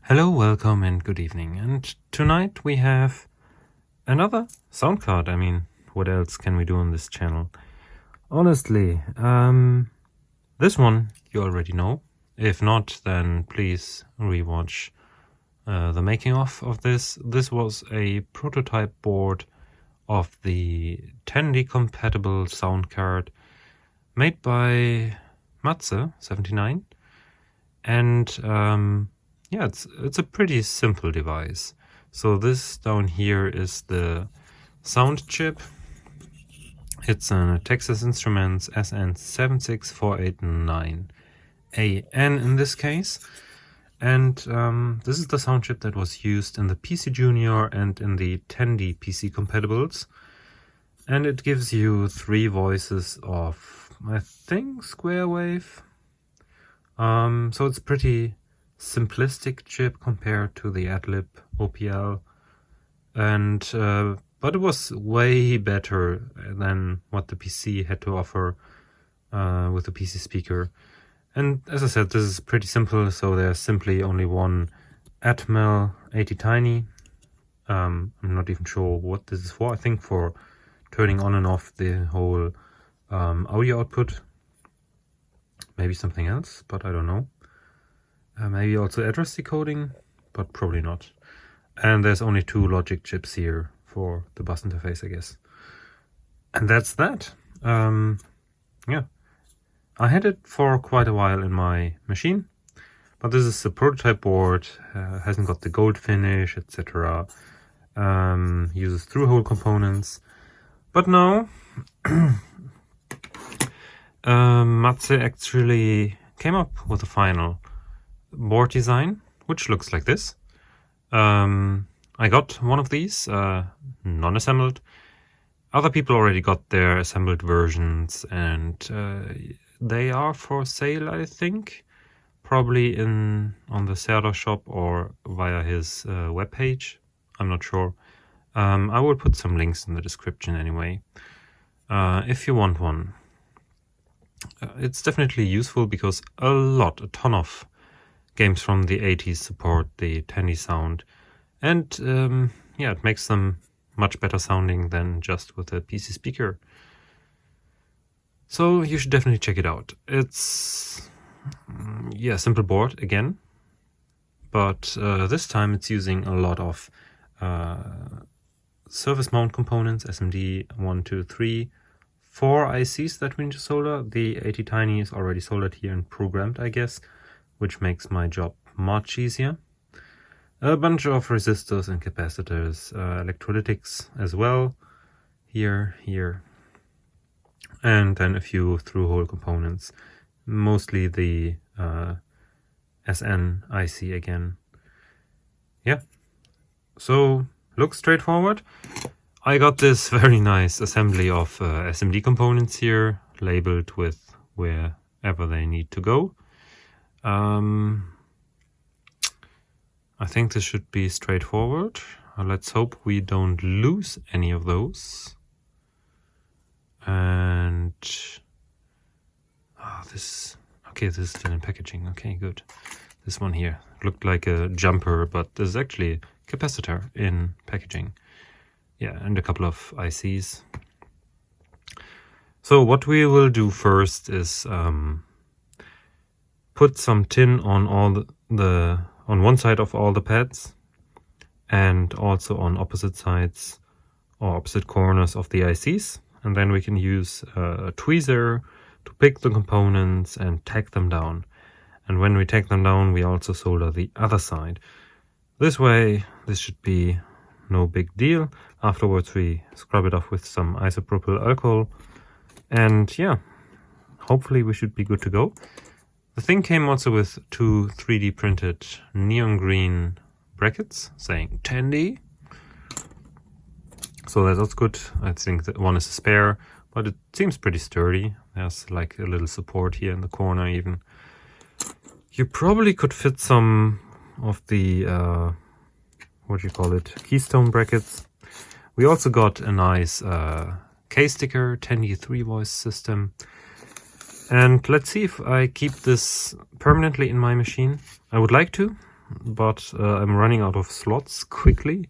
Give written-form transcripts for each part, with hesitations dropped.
Hello, welcome and good evening. And tonight we have another sound card. I mean, what else can we do on this channel? Honestly, this one you already know. If not, then please rewatch the making of this. This was a prototype board of the Tandy compatible sound card made by SN76489. And yeah, it's a pretty simple device. So this down here is the sound chip. It's a Texas Instruments SN76489 AN in this case. And this is the sound chip that was used in the PC Junior and in the Tandy PC compatibles. And it gives you 3 voices of, I think, square wave. So it's pretty simplistic chip compared to the Adlib OPL, and but it was way better than what the PC had to offer with the PC speaker. And as I said, this is pretty simple, so there's simply only one Atmel 80 Tiny. I'm not even sure what this is for. I think for turning on and off the whole audio output. Maybe something else, but I don't know. Maybe also address decoding, but probably not. And there's only 2 logic chips here for the bus interface, I guess. And that's that. Yeah, I had it for quite a while in my machine, but this is a prototype board, hasn't got the gold finish, etc. Uses through-hole components. But now, Matze actually came up with a final board design, which looks like this. I got one of these, non-assembled. Other people already got their assembled versions, and they are for sale, I think. Probably on the Serda shop or via his webpage. I'm not sure. I will put some links in the description anyway, if you want one. It's definitely useful because a ton of games from the 80s support the Tandy sound, and yeah, it makes them much better sounding than just with a PC speaker. So you should definitely check it out. It's yeah, simple board again, but this time it's using a lot of surface mount components, SMD 1, 2, 3, 4 ICs that we need to solder. The 80 Tiny is already soldered here and programmed, I guess, which makes my job much easier. A bunch of resistors and capacitors, electrolytics as well, here, and then a few through-hole components, mostly the SN IC again. Yeah, so looks straightforward. I got this very nice assembly of SMD components here, labeled with wherever they need to go. I think this should be straightforward. Let's hope we don't lose any of those. And this is still in packaging. Okay, good. This one here looked like a jumper, but there's actually a capacitor in packaging. Yeah, and a couple of ICs. So what we will do first is put some tin on all on one side of all the pads, and also on opposite sides or opposite corners of the ICs, and then we can use a tweezer to pick the components and tack them down. And when we tack them down, we also solder the other side. This way, this should be no big deal. Afterwards, we scrub it off with some isopropyl alcohol, and yeah, hopefully we should be good to go. The thing came also with 2 3D printed neon green brackets saying Tandy. So that's good. I think that one is a spare, but it seems pretty sturdy. There's like a little support here in the corner even. You probably could fit some of the, keystone brackets. We also got a nice K-sticker, Tandy 3-voice system. And let's see if I keep this permanently in my machine. I would like to, but I'm running out of slots quickly,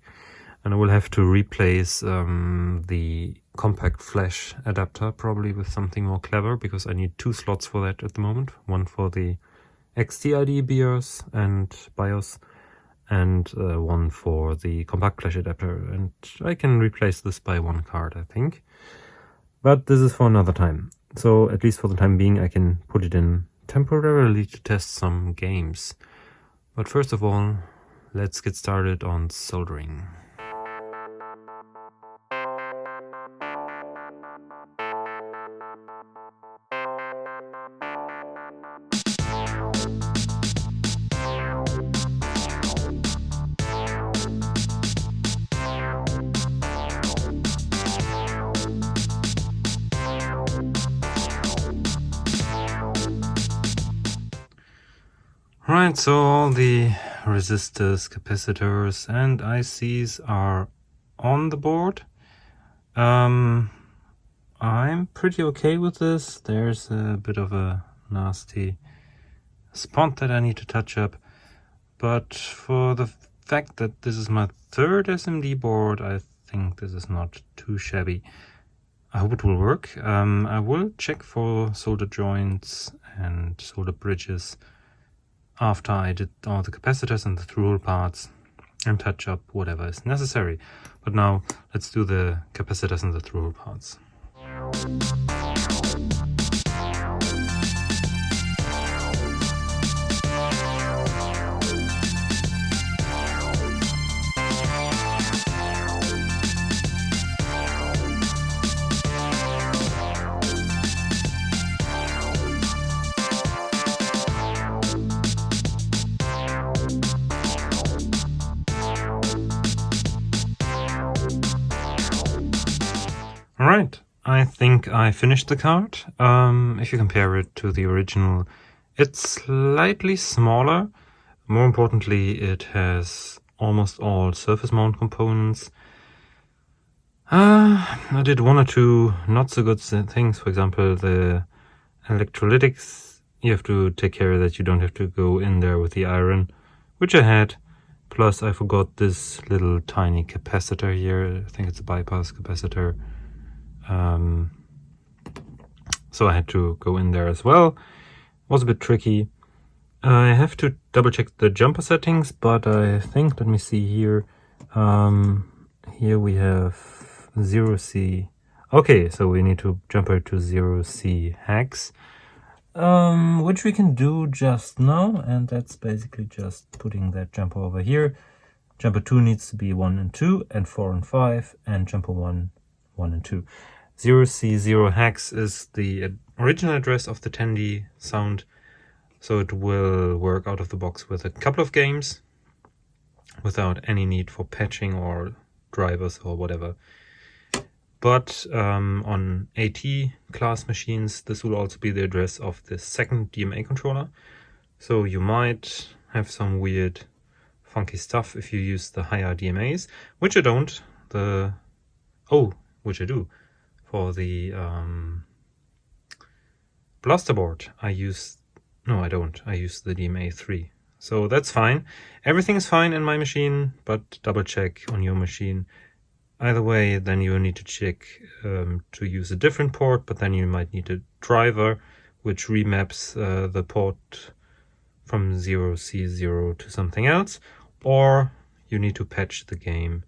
and I will have to replace the compact flash adapter probably with something more clever, because I need 2 slots for that at the moment. One for the XTID BIOS and one for the compact flash adapter, and I can replace this by 1 card, I think. But this is for another time. So at least for the time being I can put it in temporarily to test some games. But first of all, let's get started on soldering. Right, so all the resistors, capacitors and ICs are on the board. I'm pretty okay with this. There's a bit of a nasty spot that I need to touch up, but for the fact that this is my 3rd SMD board, I think this is not too shabby. I hope it will work. I will check for solder joints and solder bridges after I did all the capacitors and the through-hole parts and touch up whatever is necessary. But now let's do the capacitors and the through-hole parts. Alright, I think I finished the card. If you compare it to the original, it's slightly smaller. More importantly, it has almost all surface mount components. I did 1 or 2 not so good things. For example, the electrolytics, you have to take care that you don't have to go in there with the iron, which I had. Plus I forgot this little tiny capacitor here. I think it's a bypass capacitor. So I had to go in there as well. It was a bit tricky. I have to double check the jumper settings, but I think, let me see here. Here we have 0C. Okay, so we need to jumper to 0C hex, which we can do just now, and that's basically just putting that jumper over here. Jumper 2 needs to be 1 and 2, and 4 and 5, and jumper 1, 1 and 2. 0C0 hex is the original address of the Tandy sound, so it will work out of the box with a couple of games without any need for patching or drivers or whatever. But on AT class machines, this will also be the address of the 2nd DMA controller. So you might have some weird funky stuff if you use the higher DMAs, which I don't. Which I do. For the blaster board, I use the DMA 3. So that's fine. Everything is fine in my machine, but double check on your machine. Either way, then you need to check to use a different port, but then you might need a driver which remaps the port from 0C0 to something else, or you need to patch the game.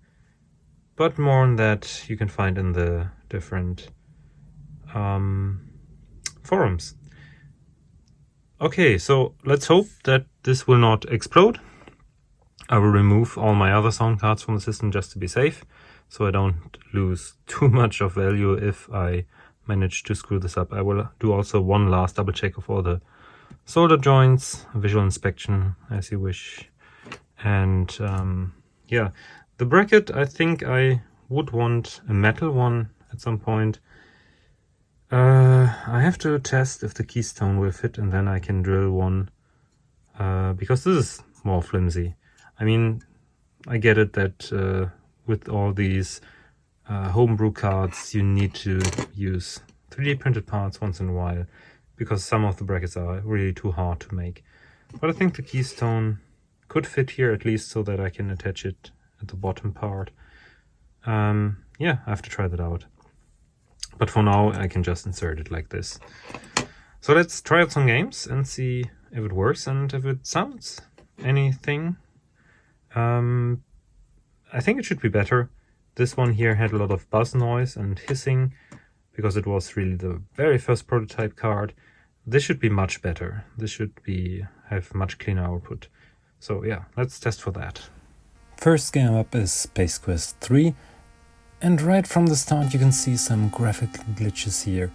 But more on that you can find in the different forums. Okay, so let's hope that this will not explode. I will remove all my other sound cards from the system just to be safe, so I don't lose too much of value if I manage to screw this up. I will do also 1 last double check of all the solder joints, visual inspection as you wish. And yeah, the bracket, I think I would want a metal one at some point. I have to test if the keystone will fit, and then I can drill one, because this is more flimsy. I mean, I get it that with all these homebrew cards you need to use 3D printed parts once in a while, because some of the brackets are really too hard to make. But I think the keystone could fit here, at least so that I can attach it at the bottom part. Yeah, I have to try that out. But for now, I can just insert it like this. So let's try out some games and see if it works and if it sounds anything. I think it should be better. This one here had a lot of buzz noise and hissing because it was really the very first prototype card. This should be much better. This should have much cleaner output. So yeah, let's test for that. First game up is Space Quest 3. And right from the start you can see some graphical glitches here.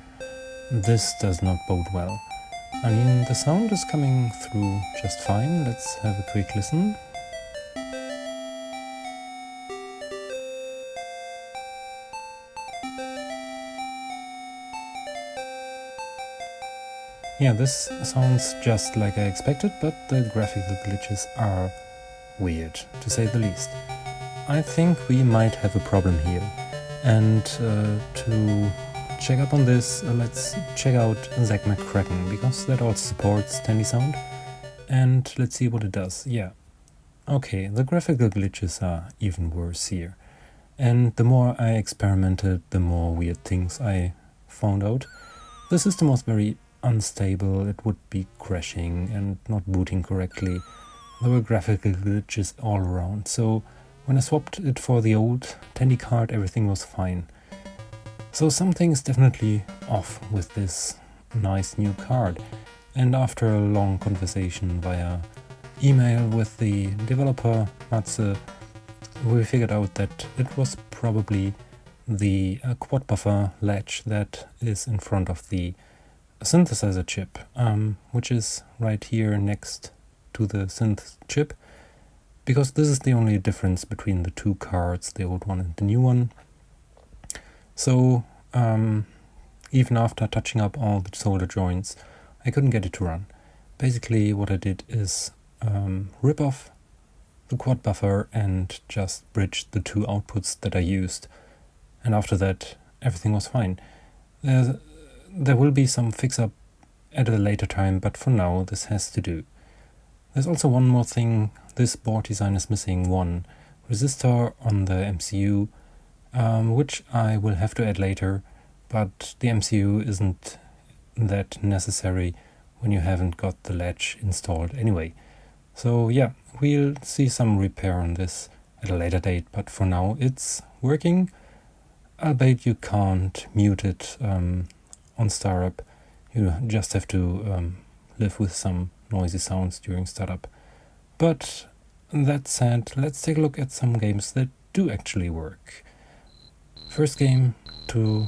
This does not bode well. I mean, the sound is coming through just fine. Let's have a quick listen. Yeah, this sounds just like I expected, but the graphical glitches are weird, to say the least. I think we might have a problem here. And to check up on this, let's check out Zach McCracken, because that also supports Tandy sound. And let's see what it does. Yeah. Okay, the graphical glitches are even worse here. And the more I experimented, the more weird things I found out. The system was very unstable, it would be crashing and not booting correctly. There were graphical glitches all around, so when I swapped it for the old Tandy card, everything was fine. So something is definitely off with this nice new card. And after a long conversation via email with the developer, Matze, we figured out that it was probably the quad buffer latch that is in front of the synthesizer chip, which is right here next to the synth chip, because this is the only difference between the two cards, the old one and the new one. So even after touching up all the solder joints, I couldn't get it to run. Basically what I did is rip off the quad buffer and just bridge the two outputs that I used, and after that everything was fine. There will be some fix-up at a later time, but for now this has to do. There's also one more thing. This board design is missing one resistor on the MCU, which I will have to add later, but the MCU isn't that necessary when you haven't got the latch installed anyway. So yeah, we'll see some repair on this at a later date, but for now it's working, albeit you can't mute it on startup. You just have to live with some noisy sounds during startup. But that said, let's take a look at some games that do actually work. First game to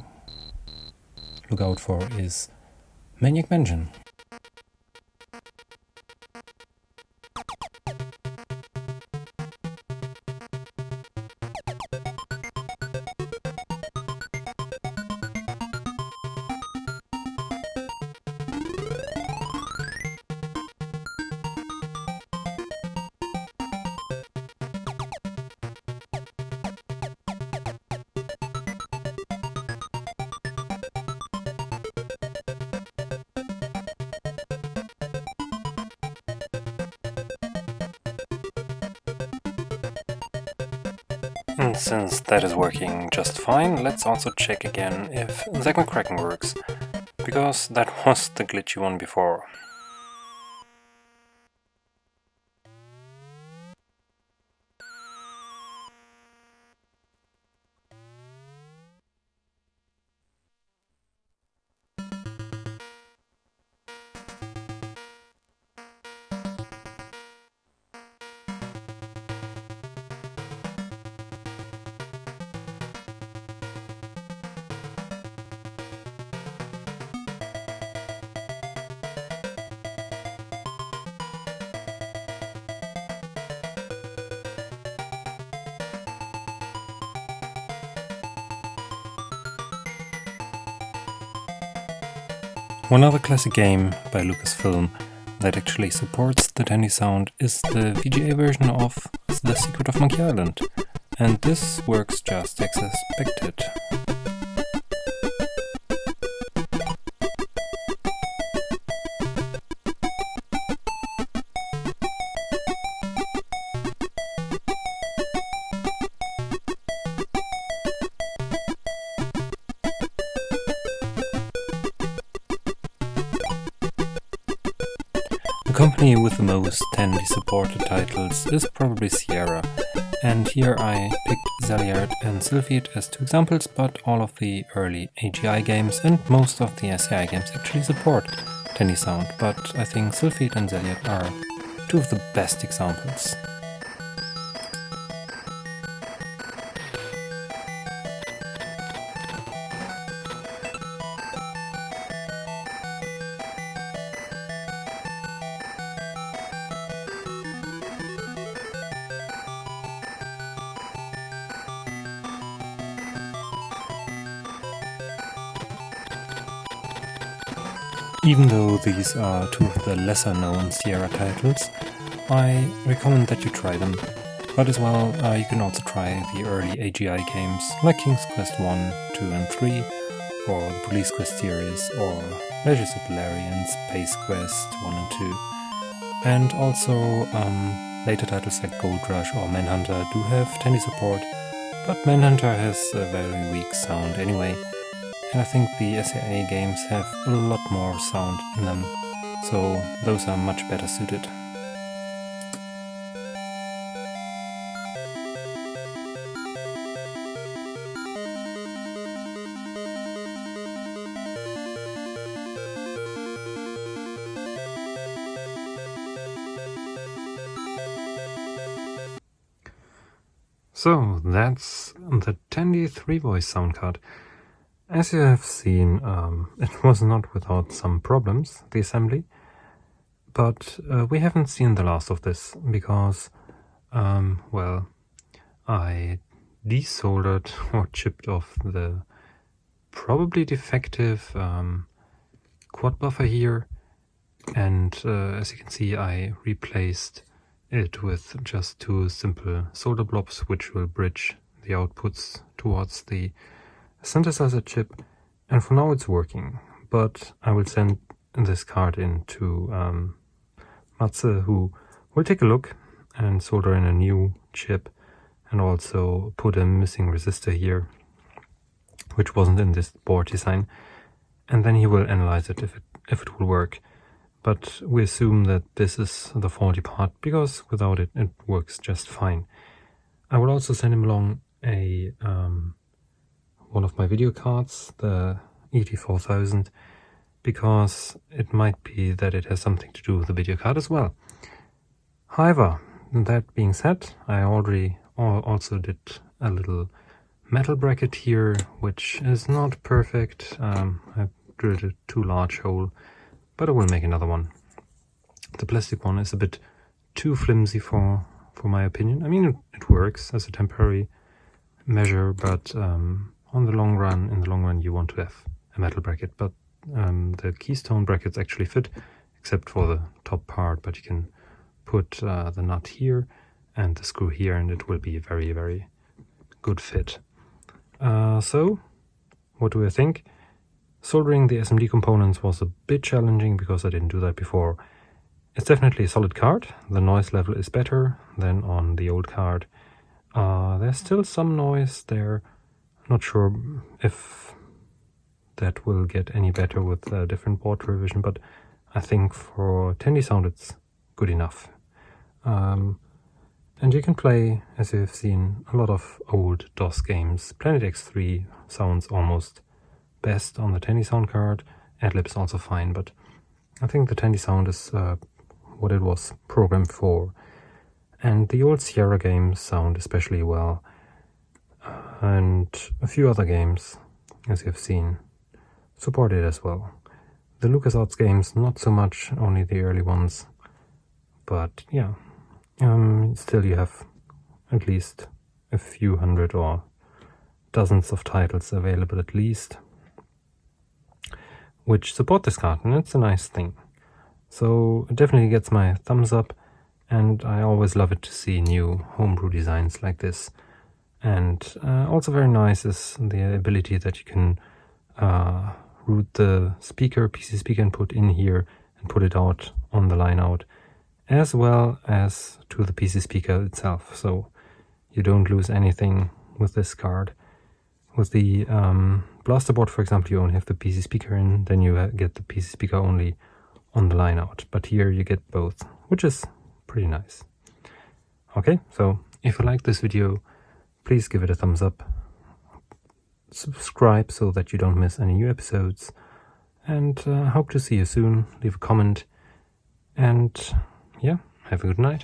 look out for is Maniac Mansion. And since that is working just fine, let's also check again if Zach McCracken works, because that was the glitchy one before. One other classic game by Lucasfilm that actually supports the Tandy sound is the VGA version of The Secret of Monkey Island, and this works just as expected. company with the most Tandy supported titles is probably Sierra, and here I picked Zaliard and Sylphid as two examples, but all of the early AGI games and most of the SCI games actually support Tandy sound, but I think Sylphid and Zaliard are two of the best examples. Even though these are two of the lesser known Sierra titles, I recommend that you try them. But as well, you can also try the early AGI games like King's Quest 1, 2 and 3, or the Police Quest series, or Leisure Suit Larry and Space Quest 1 and 2. And also, later titles like Gold Rush or Manhunter do have Tandy support, but Manhunter has a very weak sound anyway. And I think the SAA games have a lot more sound in them, so those are much better suited. So that's the Tandy 3-voice sound card. As you have seen, it was not without some problems, the assembly, but we haven't seen the last of this because, well, I desoldered or chipped off the probably defective quad buffer here, and as you can see I replaced it with just two simple solder blobs which will bridge the outputs towards the synthesizer chip, and for now it's working, but I will send this card in to Matze, who will take a look and solder in a new chip and also put a missing resistor here which wasn't in this board design, and then he will analyze it if it will work. But we assume that this is the faulty part because without it it works just fine. I will also send him along a one of my video cards, the ET4000, because it might be that it has something to do with the video card as well. However, that being said, I already also did a little metal bracket here, which is not perfect. I drilled a too large hole, but I will make another one. The plastic one is a bit too flimsy for my opinion. I mean, it works as a temporary measure, but in the long run you want to have a metal bracket, but the keystone brackets actually fit except for the top part, but you can put the nut here and the screw here and it will be a very, very good fit. So what do I think? Soldering the SMD components was a bit challenging because I didn't do that before. It's definitely a solid card. The noise level is better than on the old card. There's still some noise there. Not sure if that will get any better with a different board revision, but I think for Tandy sound it's good enough. And you can play, as you have seen, a lot of old DOS games. Planet X3 sounds almost best on the Tandy sound card. Adlib is also fine, but I think the Tandy sound is what it was programmed for. And the old Sierra games sound especially well. And a few other games, as you have seen, support it as well. The LucasArts games, not so much, only the early ones. But yeah, still you have at least a few hundred or dozens of titles available at least, which support this card, and it's a nice thing. So it definitely gets my thumbs up, and I always love it to see new homebrew designs like this. And also very nice is the ability that you can route the speaker, PC speaker input in here and put it out on the line out, as well as to the PC speaker itself. So you don't lose anything with this card. With the blaster board, for example, you only have the PC speaker in, then you get the PC speaker only on the line out, but here you get both, which is pretty nice. Okay, so if you like this video, please give it a thumbs up, subscribe so that you don't miss any new episodes, and hope to see you soon. Leave a comment, and yeah, have a good night.